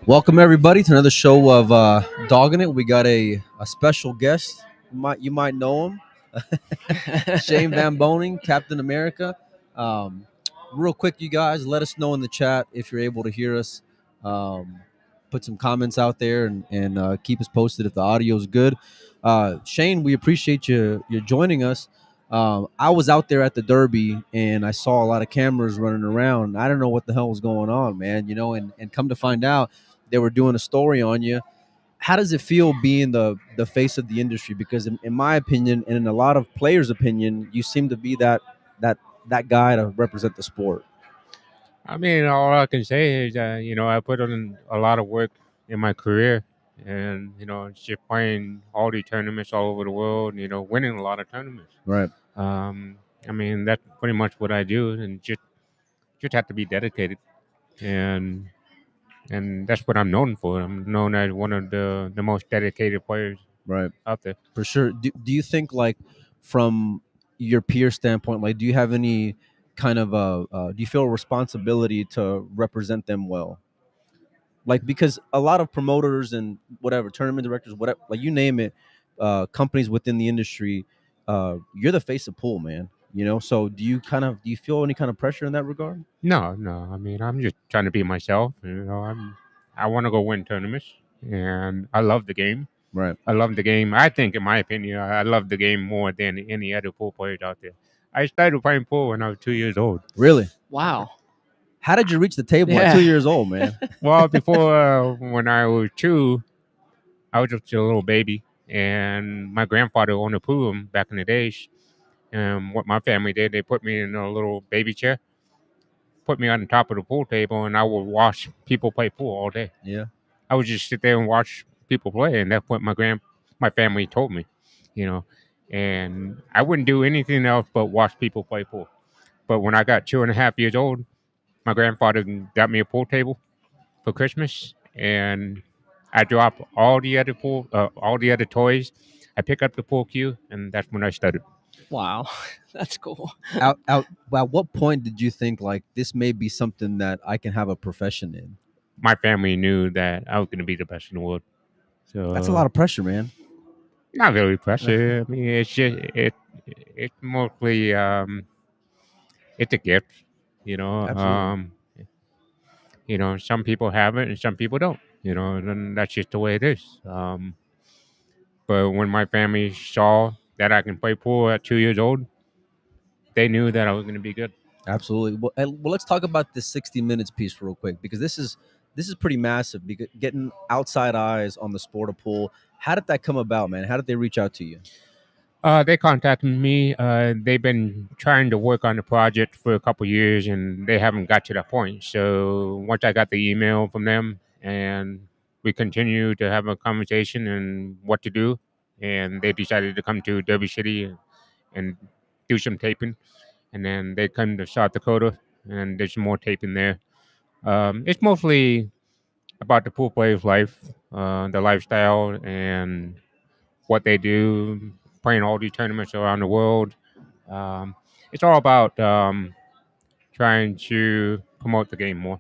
Welcome everybody to another show of Dogging It. We got a special guest. You might know him, Shane VanBoening, Captain America. Um, Real quick, you guys, let us know in the chat if you're able to hear us. Um, Put some comments out there and keep us posted if the audio is good. Shane, we appreciate you joining us. I was out there at the Derby and I saw a lot of cameras running around. I don't know what the hell was going on, man. And come to find out, they were doing a story on you. How does it feel being the face of the industry? Because in my opinion, and in a lot of players' opinion, you seem to be that that guy to represent the sport. I mean, all I can say is that, I put in a lot of work in my career and, just playing all these tournaments all over the world, winning a lot of tournaments. Right. I mean, that's pretty much what I do and just have to be dedicated. And that's what I'm known for. I'm known as one of the most dedicated players Right. out there. For sure. Do you think, like, from your peer standpoint, like, do you have any kind of do you feel a responsibility to represent them well? Like, because a lot of promoters and whatever tournament directors, whatever, like, you name it, companies within the industry, you're the face of pool, man. So do you feel any kind of pressure in that regard? No, no. I mean, I'm just trying to be myself. I want to go win tournaments, and I love the game. Right. I love the game. I think, in my opinion, I love the game more than any other pool players out there. I started playing pool when I was 2 years old. Really? Wow. How did you reach the table at Yeah. 2 years old, man? Well, before when I was 2, I was just a little baby, and my grandfather owned a pool room back in the days. And what my family did, they put me in a little baby chair, put me on the top of the pool table, and I would watch people play pool all day. Yeah. I would just sit there and watch people play, and that's what my family told me, you know. And I wouldn't do anything else but watch people play pool. But when I got 2.5 years old, my grandfather got me a pool table for Christmas, and I dropped all the other toys. I picked up the pool cue, and that's when I started. Wow. That's cool. At what point did you think, like, this may be something that I can have a profession in? My family knew that I was going to be the best in the world. So That's a lot of pressure, man. not really pressure. I mean, it's mostly it's a gift, you know. Absolutely. Some people have it and some people don't. And that's just the way it is. But when my family saw that I can play pool at 2 years old, they knew that I was going to be good. Absolutely. Well, let's talk about this 60 minutes piece real quick, because this is pretty massive. Because getting outside eyes on the sport of pool. How did that come about, man? How did they reach out to you? They contacted me. They've been trying to work on the project for a couple years, and they haven't got to that point. So once I got the email from them, and we continued to have a conversation and what to do, and they decided to come to Derby City and do some taping, and then they come to South Dakota, and there's more taping there. It's mostly about the pool player's life, the lifestyle, and what they do, playing all these tournaments around the world. Um, it's all about trying to promote the game more.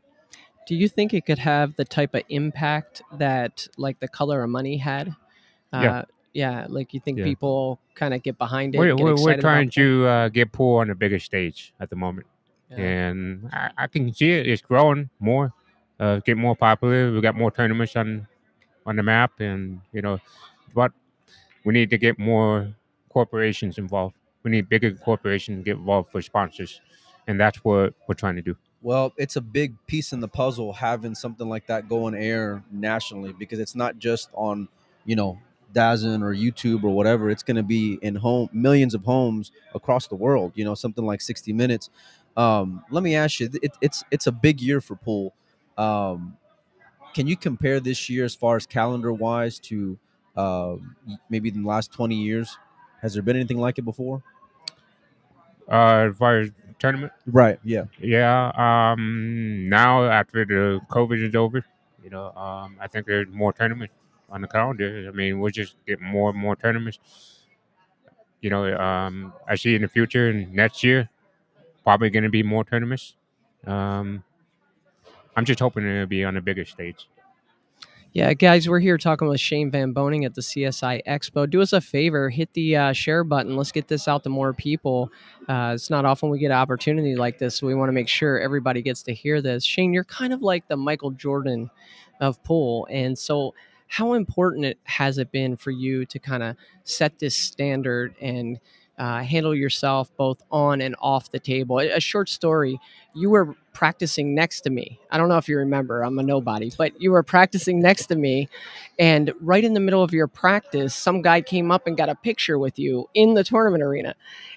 Do you think it could have the type of impact that like the Color of Money had? Yeah. Yeah, like you think Yeah. people kind of get behind it, We're, and get we're, we're excited trying about pool? to get pool on a bigger stage at the moment. Yeah. And I can see it. It's growing more, get more popular. We got more tournaments on the map, and but we need to get more corporations involved. We need bigger corporations to get involved for sponsors, and that's what we're trying to do. Well, it's a big piece in the puzzle having something like that go on air nationally, because it's not just on, you know, DAZN or YouTube or whatever. It's going to be in millions of homes across the world. Something like 60 Minutes. Let me ask you, it's a big year for pool. Um, can you compare this year as far as calendar wise to maybe in the last 20 years? Has there been anything like it before? As far as tournament, Right. Yeah. yeah. Now after the COVID is over, I think there's more tournaments on the calendar. I mean, we'll just get more and more tournaments. I see in the future and next year probably going to be more tournaments. Um, I'm just hoping it'll be on a bigger stage. Yeah, guys, we're here talking with Shane VanBoening at the CSI Expo. Do us a favor, hit the share button. Let's get this out to more people. It's not often we get an opportunity like this, so we want to make sure everybody gets to hear this. Shane, you're kind of like the Michael Jordan of pool, and so how important has it been for you to kind of set this standard and handle yourself both on and off the table? A short story: you were practicing next to me. I don't know if you remember, I'm a nobody, but you were practicing next to me. And right in the middle of your practice, some guy came up and got a picture with you in the tournament arena.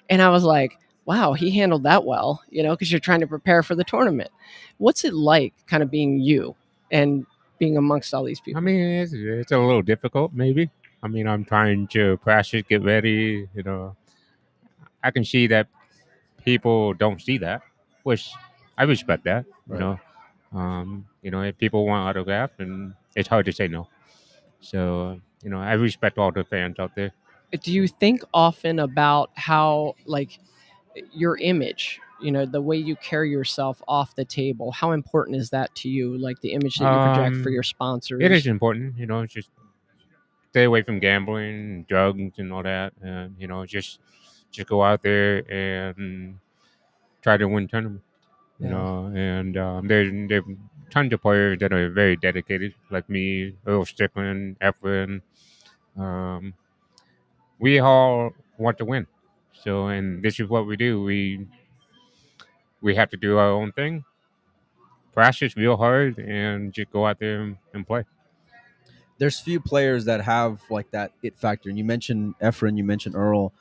And I was like, wow, he handled that well, because you're trying to prepare for the tournament. What's it like kind of being you and being amongst all these I people? mean, it's a little difficult, maybe. I mean, I'm trying to practice, get ready. I can see that people don't see that, which I respect that. Right. If people want autograph, and it's hard to say no. So, I respect all the fans out there. Do you think often about how, like, your image, the way you carry yourself off the table, how important is that to you, like the image that you project for Um, your it is sponsors? important, just stay away from gambling, drugs, and all that, and just go out there and try to win tournaments. Yeah. And there are tons of players that are very dedicated, like me, Earl Strickland, Efren. Um, we all want to win. So, and this is what we do. We have to do our own thing, practice real hard, and just go out there and play. There's few players that have like that it factor. And you mentioned Efren, you mentioned Earl.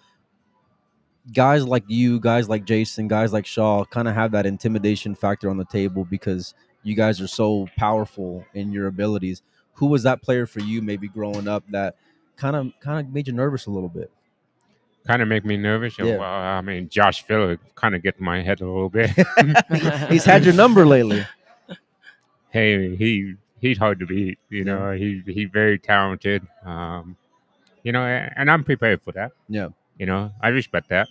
Guys like you, guys like Jason, guys like Shaw kind of have that intimidation factor on the table because you guys are so powerful in your abilities. Who was that player for you maybe growing up that kind of made you nervous a little bit? Kind of make me nervous. Yeah. I mean, Josh Filler kind of gets in my head a little bit. He's had your number lately. Hey, he's hard to beat. Yeah. He's very talented. And I'm prepared for that. Yeah. I respect that.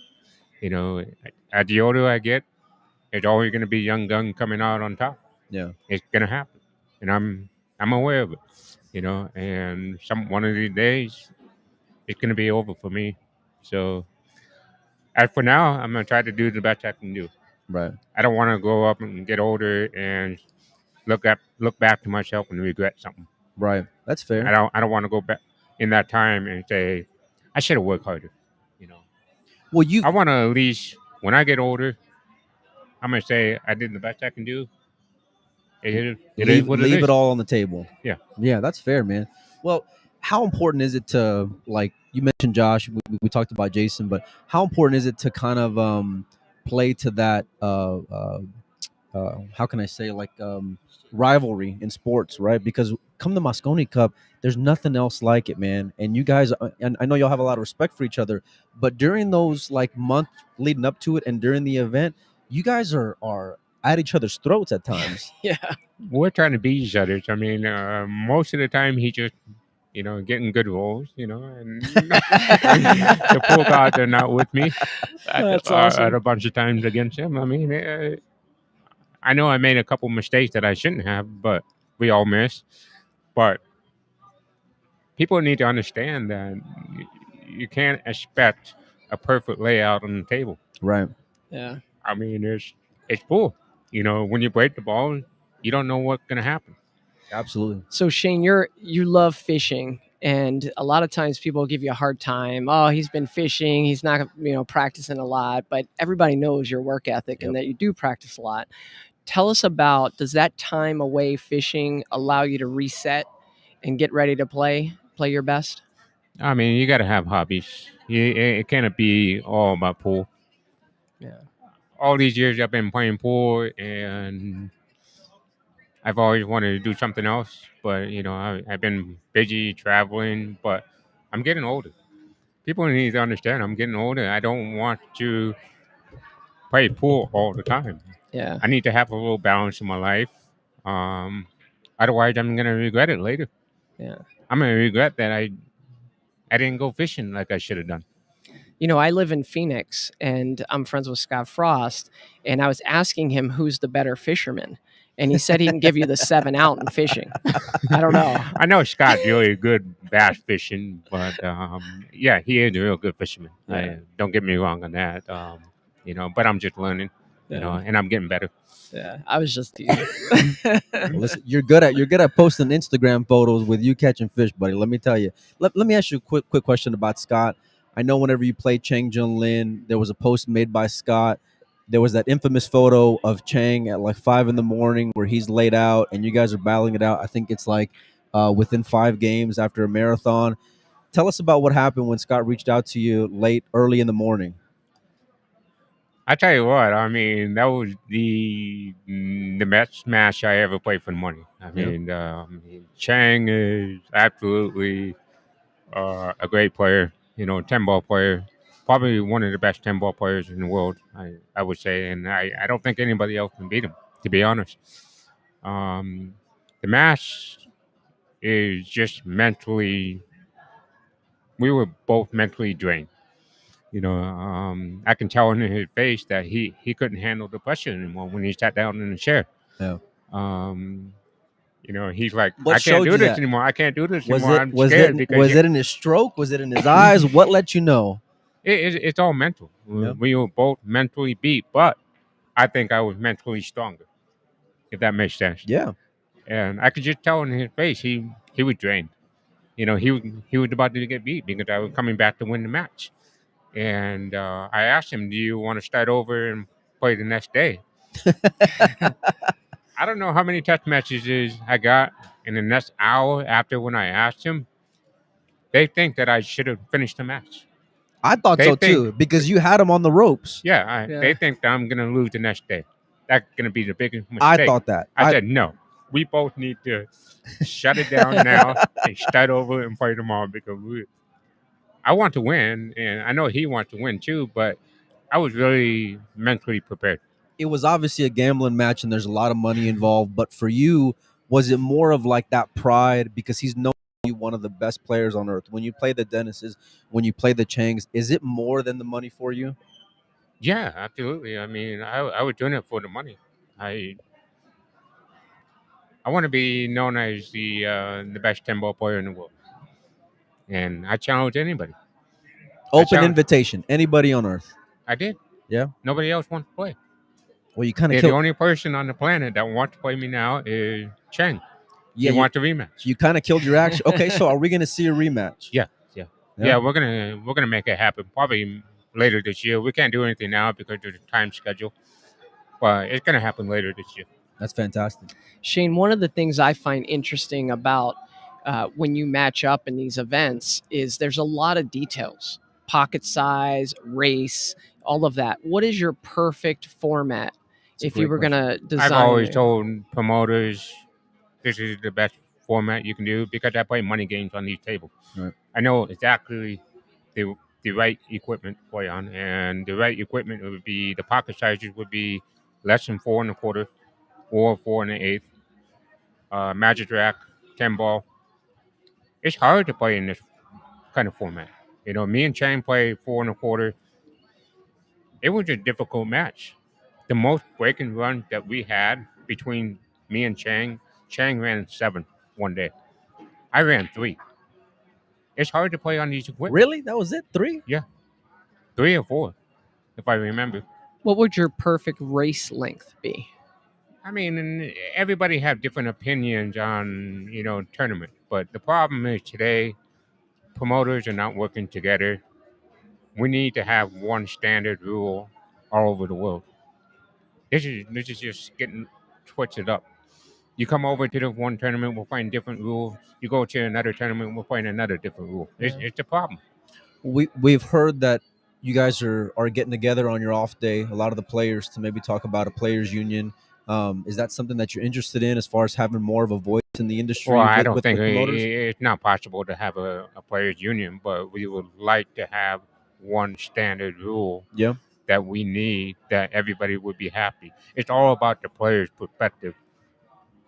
You know, as the older I get, it's always going to be young gun coming out on top. Yeah. It's going to happen, and I'm aware of it. And one of these days, it's going to be over for me. So as for now, I'm going to try to do the best I can do. Right. I don't want to grow up and get older and look back to myself and regret something. Right. That's I fair. don't want to go back in that time and say I should have worked harder. You know, Well, you I want to at least when I get older, I'm gonna say I did the best I can do. It is what it leave it is. all on the table. Yeah. Yeah, that's fair, man. Well, how important is it to, like you mentioned Josh, we talked about Jason, but how important is it to kind of play to that how can I say, like rivalry in sports, right? Because come the Moscone Cup, there's nothing else like it, man. And you guys, and I know y'all have a lot of respect for each other, but during those like month leading up to it and during the event, you guys are at each other's throats at times. Yeah. We're trying to beat each other. I mean, most of the time he just getting good rolls. And the pool gods are not with me That's at awesome. a bunch of times against him. I mean, I know I made a couple mistakes that I shouldn't have, but we all miss. But people need to understand that you can't expect a perfect layout on the table. Right. Yeah. I mean, it's pool. When you break the ball, you don't know what's gonna happen. Absolutely. So Shane, you love fishing, and a lot of times people give you a hard time. Oh, he's been fishing. He's not, practicing a lot. But everybody knows your work ethic and Yep. that you do practice a lot. Tell us about, does that time away fishing allow you to reset and get ready to play your best? I mean, you got to have hobbies. It cannot be all about pool. Yeah. All these years I've been playing pool, and I've always wanted to do something else, but I've been busy traveling. But I'm getting older. People need to understand I'm getting older. I don't want to play pool all the time. Yeah. I need to have a little balance in my life. Um, Otherwise, I'm gonna regret it later. Yeah. I'm gonna regret that I didn't go fishing like I should have done. I live in Phoenix and I'm friends with Scott Frost, and I was asking him who's the better fisherman. And he said he can give you the 7 out in fishing. I don't know. I know Scott's really good bass fishing, but yeah, he is a real good fisherman. Yeah. Don't get me wrong on that. But I'm just learning, Yeah. and I'm getting better. Yeah. I was just teasing. Well, listen, you're good at posting Instagram photos with you catching fish, buddy. Let me tell you. Let me ask you a quick question about Scott. I know whenever you played Chang Jun Lin, there was a post made by Scott. There was that infamous photo of Chang at like 5 in the morning where he's laid out and you guys are battling it out. I think it's like within 5 games after a marathon. Tell us about what happened when Scott reached out to you early in the morning. I tell you what, I mean, that was the best match I ever played for the money. Chang is absolutely a great player. 10 ball player, probably one of the best 10 ball players in the world. I would say, and I don't think anybody else can beat him. To be honest, um, the match is just mentally. We were both mentally drained. I can tell in his face that he couldn't handle the pressure anymore when he sat down in the chair. Yeah. Um, he's like, What I can't showed do you this that? anymore. I can't do this Was anymore. it I'm was scared it because was it in his stroke? Was it in his eyes? What let you know? it's all mental. Yeah. We were both mentally beat, but I think I was mentally stronger, if that makes sense. Yeah. And I could just tell in his face he was drained. He was about to get beat because I was coming back to win the match. And I asked him, "Do you want to start over and play the next day?" I don't know how many text messages I got in the next hour after when I asked him. They think that I should have finished the match. I thought They so think, too because you had him on the ropes. yeah, Yeah. they think that I'm gonna lose the next day. That's gonna be the biggest I mistake. thought that. I said no. We both need to shut it down now and start over and play tomorrow because I want to win, and I know he wants to win too. But I was really mentally prepared. It was obviously a gambling match and there's a lot of money involved, but for you, was it more of like that pride because he's known you one of the best players on earth? When you play the Dennises, when you play the Changs, is it more than the money for you? Yeah, absolutely. I mean, I was doing it for the money. I I want to be known as the best 10 ball player in the world, and I challenge anybody. I Open challenge. invitation, anybody on earth. I did. Yeah. Nobody else wants to play. Well, you kind of The killed. only person on the planet that wants to play me now is Cheng. Yeah, He wants a rematch. you kind of killed your action. Okay, so are we going to see a rematch? Yeah. Yeah. Yeah, we're gonna make it happen probably later this year. We can't do anything now because of the time schedule, but it's gonna happen later this year. That's fantastic. Shane, one of the things I find interesting about when you match up in these events is there's a lot of details: pocket size, race, all of that. What is your perfect format It's a if you great were going to design? I've always it? told promoters this is the best format you can do because I play money games on these tables. Right. I know exactly the right equipment to play on, and the right equipment would be the pocket sizes would be less than 4 1/4 or 4 1/8. Magic rack, 10 ball. It's hard to play in this kind of format. Me and Chang played 4 1/4. It was a difficult match. The most breaking run that we had between me and Chang ran 7 one day. I ran 3. It's hard to play on these equipment. Really? That was it? 3? Yeah, 3 or 4, if I remember. What would your perfect race length be? I mean, everybody have different opinions on tournament, but the problem is today promoters are not working together. We need to have one standard rule all over the world. This is just getting twisted up. You come over to the one tournament, we'll find different rules. You go to another tournament, we'll find another different rule. It's a problem. We've heard that you guys are getting together on your off day, a lot of the players, to maybe talk about a players union. Is that something that you're interested in as far as having more of a voice in the industry Well, I don't with think promoters? it's not possible to have a players' union, but we would like to have one standard rule Yeah, that we need that everybody would be happy. It's all about the players' perspective.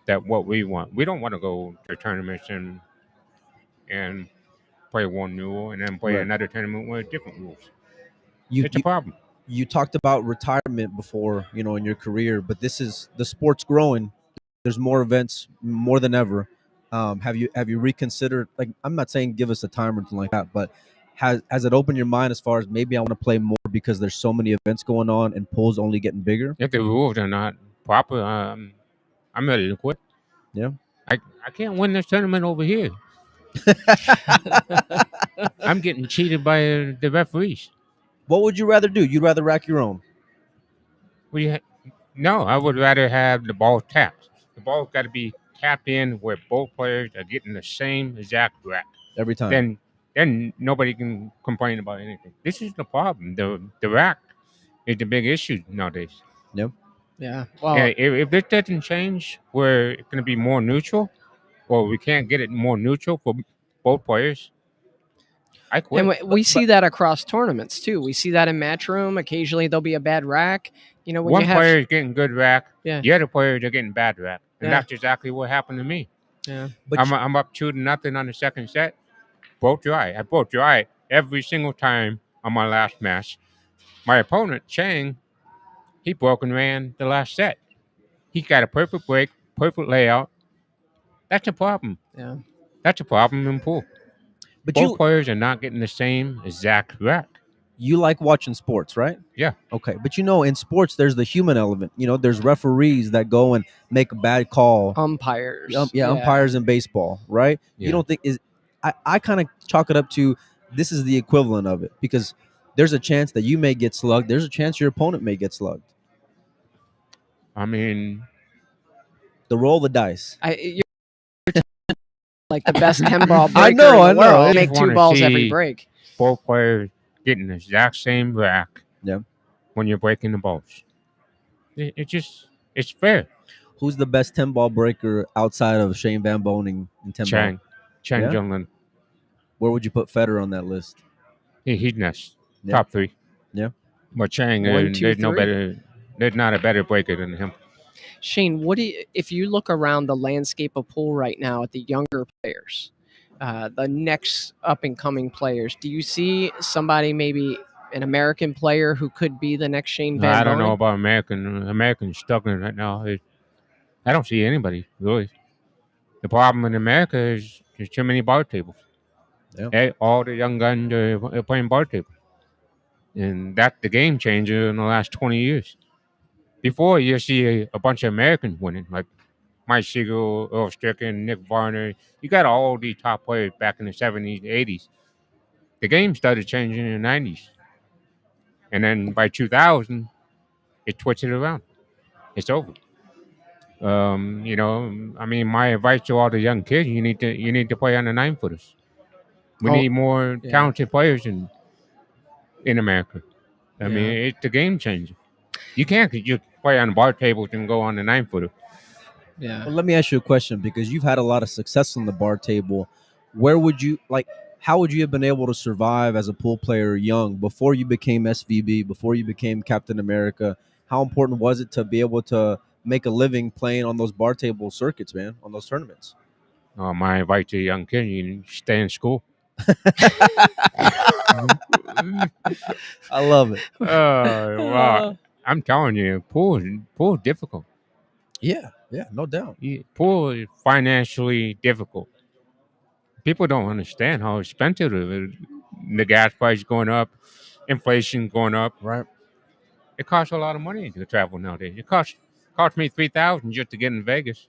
That what we want. We don't want to go to tournaments and play one rule and then play right. another tournament with different rules. You, It's a you problem. you talked about retirement before, in your career, but this is the sport's growing. There's more events more than ever. Have you reconsidered? Like, I'm not saying give us a time or anything like that, but has it opened your mind as far as maybe I want to play more because there's so many events going on and pools only getting bigger? If the rules are not proper, I'm ready to quit. Yeah. I can't win this tournament over here. I'm getting cheated by the referees. What would you rather do? You'd rather rack your own No, I would rather have the ball tapped. The ball's got to be tapped in where both players are getting the same exact rack. every time. Then nobody can complain about anything. This is the problem. The rack is the big issue nowadays. Yep. Yeah. Well, And if this doesn't change, where it's going to be more neutral, or we can't get it more neutral for both players, I quit. and we see that across tournaments too. We see that in Matchroom. Occasionally there'll be a bad rack. When One you have player is getting good rack, Yeah. the other players are getting bad rack, and Yeah. that's exactly what happened to me. Yeah. But I'm up 2-0 on the second set. Broke dry. I broke dry every single time on my last match. My opponent, Chang, he broke and ran the last set. He got a perfect break, perfect layout. That's a problem. Yeah. That's a problem in pool. but Both players are not getting the same exact rack. you like watching sports, right? Yeah. Okay, but in sports there's the human element. There's referees that go and make a bad call. Umpires. Umpires in baseball, right? Yeah. You don't think I kind of chalk it up to this is the equivalent of it, because there's a chance that you may get slugged. There's a chance your opponent may get slugged. I mean, The roll of the dice. You're like the best 10-ball breaker I know, in the I know. world. I Make just 2 wanna balls every see- break. both players getting the exact same rack. Yeah. When you're breaking the balls, it's fair. Who's the best 10-ball breaker outside of Shane VanBoening in 10 ball? Chang Yeah? Junglen. Where would you put Federer on that list? He's next. Yeah. Top 3. Yeah. But Chang, 1, 2, there's no 3. better. There's not a better breaker than him. Shane, if you look around the landscape of pool right now at the younger players, the next up and coming players, do you see somebody, maybe an American player, who could be the next Shane VanBoening? I don't know about Americans struggling right now. I don't see anybody really. The problem in America is there's too many bar tables. Yeah. All the young guns are playing bar table, and that's the game changer in the last 20 years. Before, you see a bunch of Americans winning, like Mike Siegel, Earl Strickland, Nick Varner. You got all these top players back in the 70s, 80s. The game started changing in the 90s. And then by 2000, it twisted around. It's over. I mean, my advice to all the young kids: you need to play on the 9-footers. We need more talented players in America. I mean, it's a game changer. You can't just play on the bar tables and go on the 9-footer. Yeah. Well, let me ask you a question, because you've had a lot of success on the bar table. How would you have been able to survive as a pool player young, before you became SVB, before you became Captain America? How important was it to be able to make a living playing on those bar table circuits, man, on those tournaments? My advice to a young kid: you stay in school. I love it. Well, I'm telling you, pool is difficult. Yeah, no doubt. Pool is financially difficult. People don't understand how expensive it is. The gas price going up, inflation going up. Right. It costs a lot of money to travel nowadays. It cost me $3,000 just to get in Vegas.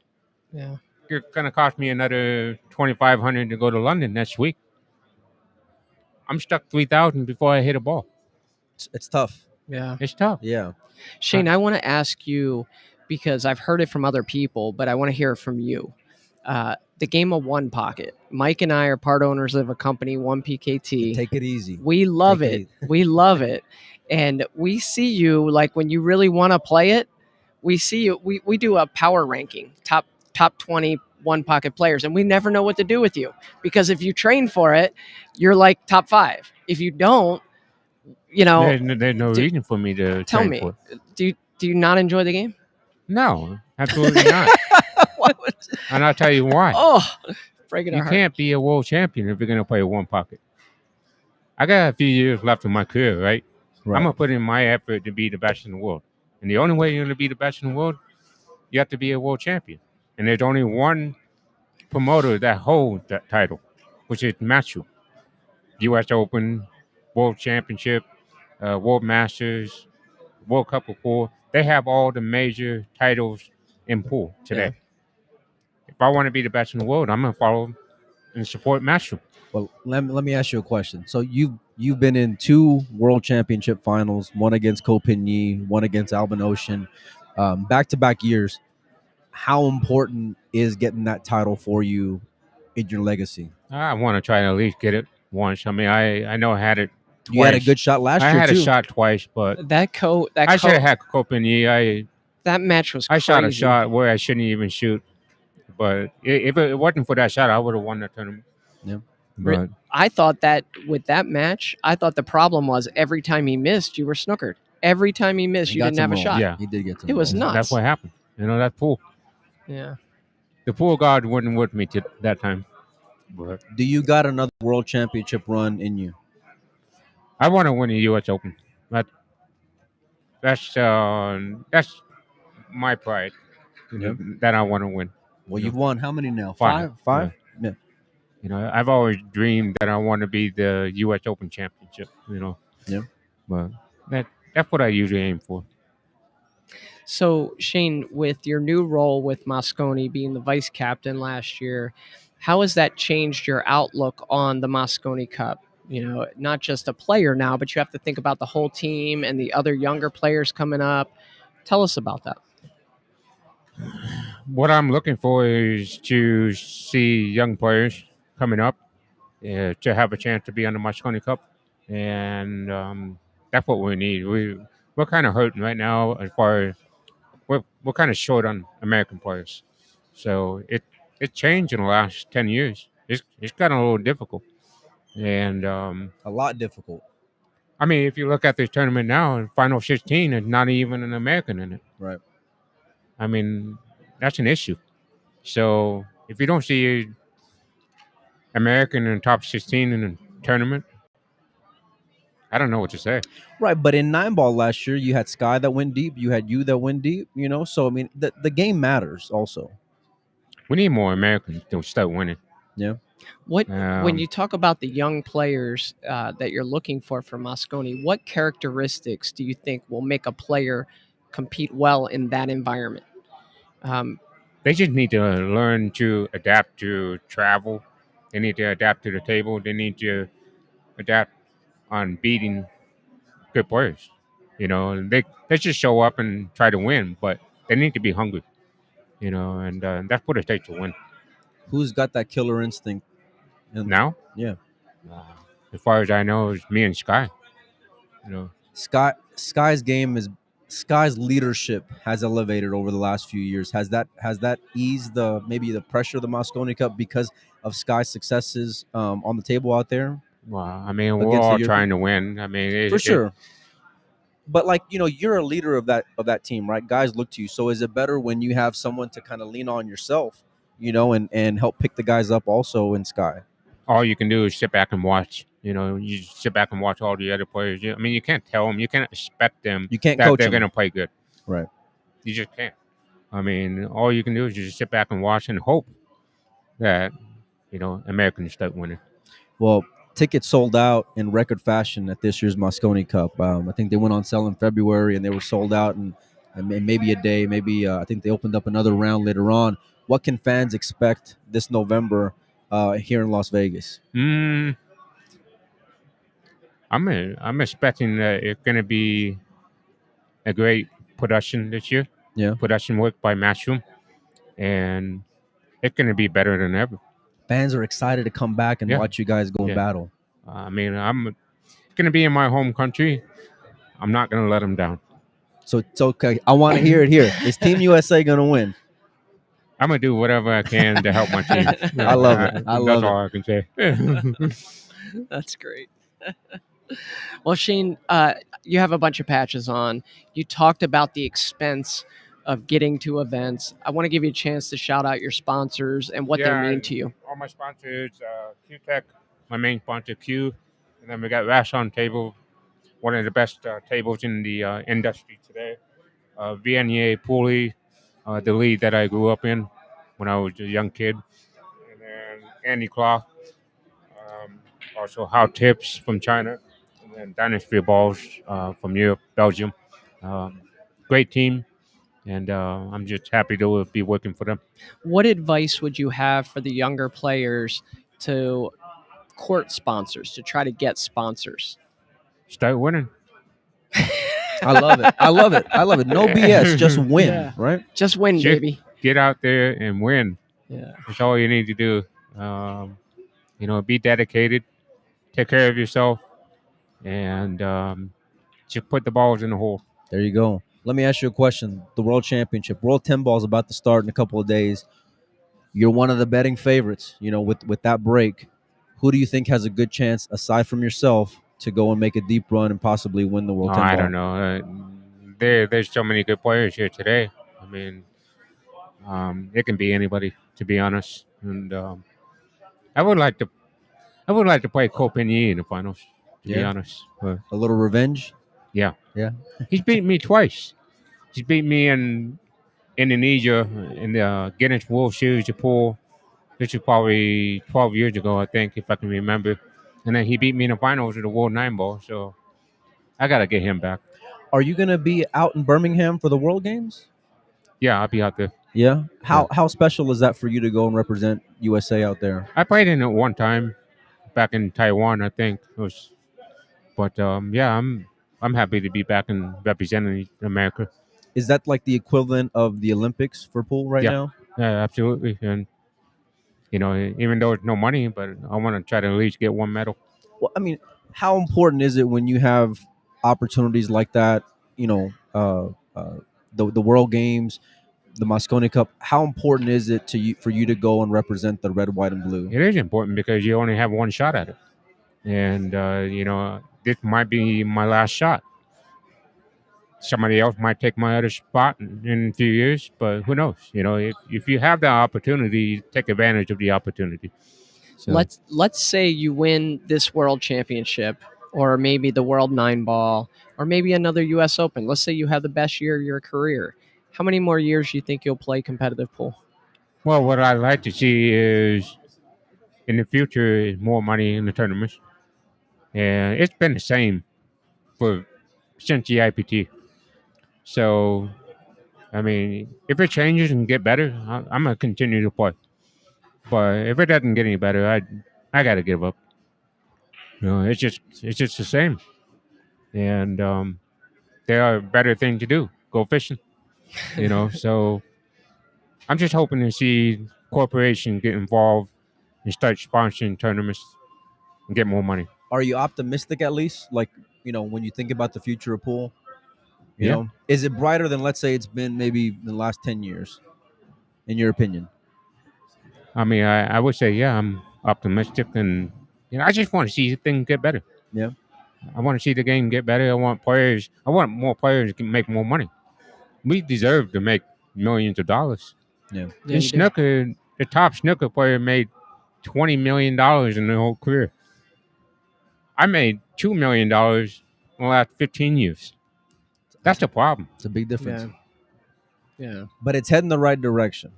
Yeah. It's gonna cost me another $2,500 to go to London next week. I'm stuck $3,000 before I hit a ball. It's tough. Yeah. It's tough. Yeah. Shane, I want to ask you, because I've heard it from other people, but I want to hear it from you. The game of one pocket. Mike and I are part owners of a company, 1PKT. Take it easy. We love it. We love it. And we see you, like, when you really want to play it, we do a power ranking, top 20 one pocket players, and we never know what to do with you, because if you train for it, you're like top 5. If you don't, There's no do- reason for me to tell train me, for it. do you not enjoy the game? No, absolutely not. And I'll tell you why. Oh, breaking You it hard. can't be a world champion if you're going to play one pocket. I got a few years left in my career, right? Right. I'm going to put in my effort to be the best in the world. And the only way you're going to be the best in the world, you have to be a world champion. And there's only one promoter that holds that title, which is Matthew. U.S. Open, World Championship, World Masters, World Cup of Pool. They have all the major titles in pool today. If I want to be the best in the world, I'm going to follow and support Matthew. Well, let me ask you a question. So you've been in 2 World Championship finals, one against Kopinyi, one against Albin Ocean, back-to-back years. How important is getting that title for you in your legacy? I want to try to at least get it once. I mean, I know I had it twice. You had a good shot last I year had too. a shot twice, but that I should have had Kopinyi. that match was I crazy. shot a shot where I shouldn't even shoot. But if it wasn't for that shot, I would have won the tournament. Yeah. But I thought that with that match, I thought the problem was every time he missed, you were snookered. Every time he missed, you didn't have a shot. Yeah. He did get to It was roll. nuts. That's what happened. That pool. Yeah. The pool guard wasn't with me that time. But Do you got another World Championship run in you? I want to win the U.S. Open. That's my pride. Yep. That I want to win. Well, you've won how many now? 5. 5? Yeah. I've always dreamed that I want to be the U.S. Open championship. Yeah. But that's what I usually aim for. So, Shane, with your new role with Moscone being the vice captain last year, how has that changed your outlook on the Moscone Cup? Not just a player now, but you have to think about the whole team and the other younger players coming up. Tell us about that. What I'm looking for is to see young players coming up to have a chance to be on the Moscone Cup, and that's what we need. We're kind of hurting right now as far as we're kind of short on American players. So it changed in the last 10 years. It's gotten a little difficult, and A lot difficult. I mean, if you look at this tournament now, in Final 16, there's not even an American in it. Right. I mean, that's an issue. So if you don't see American in the top 16 in the tournament, I don't know what to say. Right, but in 9-ball last year, you had Sky that went deep. You had you that went deep. So I mean, the game matters also. We need more Americans to start winning. Yeah. When you talk about the young players that you're looking for Moscone, what characteristics do you think will make a player compete well in that environment? They just need to learn to adapt to travel. They need to adapt to the table. They need to adapt on beating good players. They just show up and try to win, but they need to be hungry. And that's what it takes to win. Who's got that killer instinct? Now, Yeah. as far as I know, it's me and Sky. Sky's leadership has elevated over the last few years. Has that eased maybe the pressure of the Moscone Cup because of Sky's successes on the table out there? Well, I mean, we're Against the all European- trying to win. I mean, For sure. But you're a leader of that team, right? Guys look to you. So is it better when you have someone to kind of lean on yourself, and help pick the guys up also in Sky? All you can do is sit back and watch. You just sit back and watch all the other players. I mean, you can't tell them. You can't expect them. You can't that coach they're them. going to play good. Right. You just can't. I mean, all you can do is just sit back and watch and hope that Americans start winning. Well, tickets sold out in record fashion at this year's Moscone Cup. I think they went on sale in February and they were sold out in maybe a day. Maybe I think they opened up another round later on. What can fans expect this November here in Las Vegas? I'm expecting that it's going to be a great production this year. Yeah. Production work by Matchroom, and it's going to be better than ever. Fans are excited to come back and watch you guys go in battle. I mean, I'm going to be in my home country. I'm not going to let them down. So it's okay. I want to hear it here. Is Team USA gonna win? I'm gonna do whatever I can to help my team. I love it. I That's love it. all I can say. That's great. Well, Shane, you have a bunch of patches on. You talked about the expense of getting to events. I want to give you a chance to shout out your sponsors and what they Yeah, mean to you. all my sponsors, Q Tech, my main sponsor Q, and then we got Rash Table, one of the best tables in the industry today. VNA Pooley, the league that I grew up in when I was a young kid, and then Andy Clough, also How Tips from China, and then Dynasty Balls from Europe, Belgium. Um, Great team, and I'm just happy to be working for them. What advice would you have for the younger players to court sponsors, to try to get sponsors? Start winning. I love it. I love it. I love it. No BS. Just win. Yeah. Right. Just win, Just baby. get out there and win. Yeah. That's all you need to do. Be dedicated, take care of yourself, and just put the balls in the hole. There you go. Let me ask you a question. The World Championship, World 10 Ball is about to start in a couple of days. You're one of the betting favorites. With that break, who do you think has a good chance, aside from yourself, to go and make a deep run and possibly win the World Oh, 10 I Ball? don't know. There's so many good players here today. I mean, it can be anybody, to be honest. And I would like to, I would like to play Copigny in the finals, to be Yeah. honest. But A little revenge. yeah, Yeah. he's beat me twice. He's beat me in Indonesia in the Guinness World Series of pool. This is probably 12 years ago, I think, if I can remember. And then he beat me in the finals of the World Nine Ball. So I got to get him back. Are you gonna be out in Birmingham for the World Games? Yeah, I'll be out there. Yeah. Yeah. How special is that for you to go and represent USA out there? I played in it one time back in Taiwan, I think. It was, but yeah, I'm happy to be back and representing America. Is that like the equivalent of the Olympics for pool right Yeah, now? yeah, absolutely. And even though it's no money, but I want to try to at least get one medal. Well, I mean, how important is it when you have opportunities like that? The World Games, the Moscone Cup. How important is it to you for you to go and represent the red, white, and blue? It is important because you only have one shot at it, and this might be my last shot. Somebody else might take my other spot in a few years, but who knows? If you have the opportunity, take advantage of the opportunity. So, Let's say you win this world championship, or maybe the World Nine Ball, or maybe another U.S. Open. Let's say you have the best year of your career. How many more years do you think you'll play competitive pool? well, what I'd like to see is in the future is more money in the tournaments, and it's been the same for since the IPT. So, I mean, if it changes and get better, I'm gonna continue to play. But if it doesn't get any better, I gotta give up. It's just the same, and there are better things to do. Go fishing, So I'm just hoping to see corporations get involved and start sponsoring tournaments and get more money. Are you optimistic at least? Like, when you think about the future of pool, Yeah, is it brighter than, let's say, it's been maybe in the last 10 years, in your opinion? I mean, I would say yeah, I'm optimistic, and I just want to see things get better. Yeah. I want to see the game get better. I want players. I want more players to make more money. We deserve to make millions of dollars. Yeah. Yeah, In you do. snooker, the top snooker player made $20 million in their whole career. I made $2 million in the last 15 years. That's the problem. It's a big difference. Yeah. But it's heading the right direction.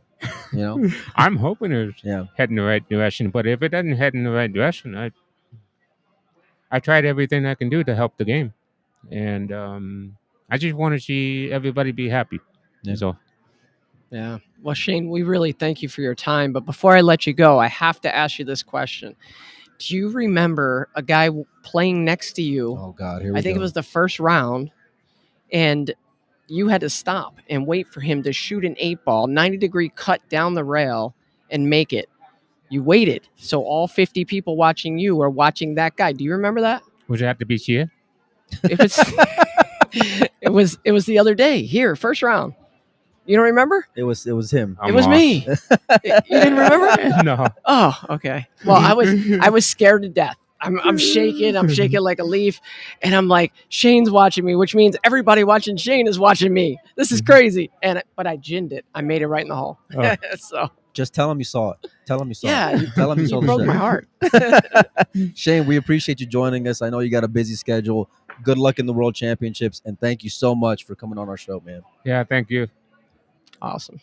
I'm hoping it's Yeah. heading the right direction, but if it doesn't head in the right direction, I tried everything I can do to help the game, and I just want to see everybody be happy. Yeah. So Yeah. Well, Shane, we really thank you for your time. But before I let you go, I have to ask you this question. Do you remember a guy playing next to you? Oh God, here we go. I think it was the first round, and you had to stop and wait for him to shoot an 8-ball, 90-degree cut down the rail and make it. You waited. So all 50 people watching you were watching that guy. Do you remember that? was it have to be here? If it's It was the other day here, first round. You don't remember? It was him. It was me. You didn't remember? No. Oh, okay. Well, I was scared to death. I'm shaking. I'm shaking like a leaf, and I'm like, Shane's watching me, which means everybody watching Shane is watching me. This is crazy. But I ginned it. I made it right in the hole. Oh. So Just tell him you saw it. Tell him you saw yeah, it. Tell him you you saw the broke shit. my heart. Shane, we appreciate you joining us. I know you got a busy schedule. Good luck in the World Championships, and thank you so much for coming on our show, man. Yeah, thank you. Awesome.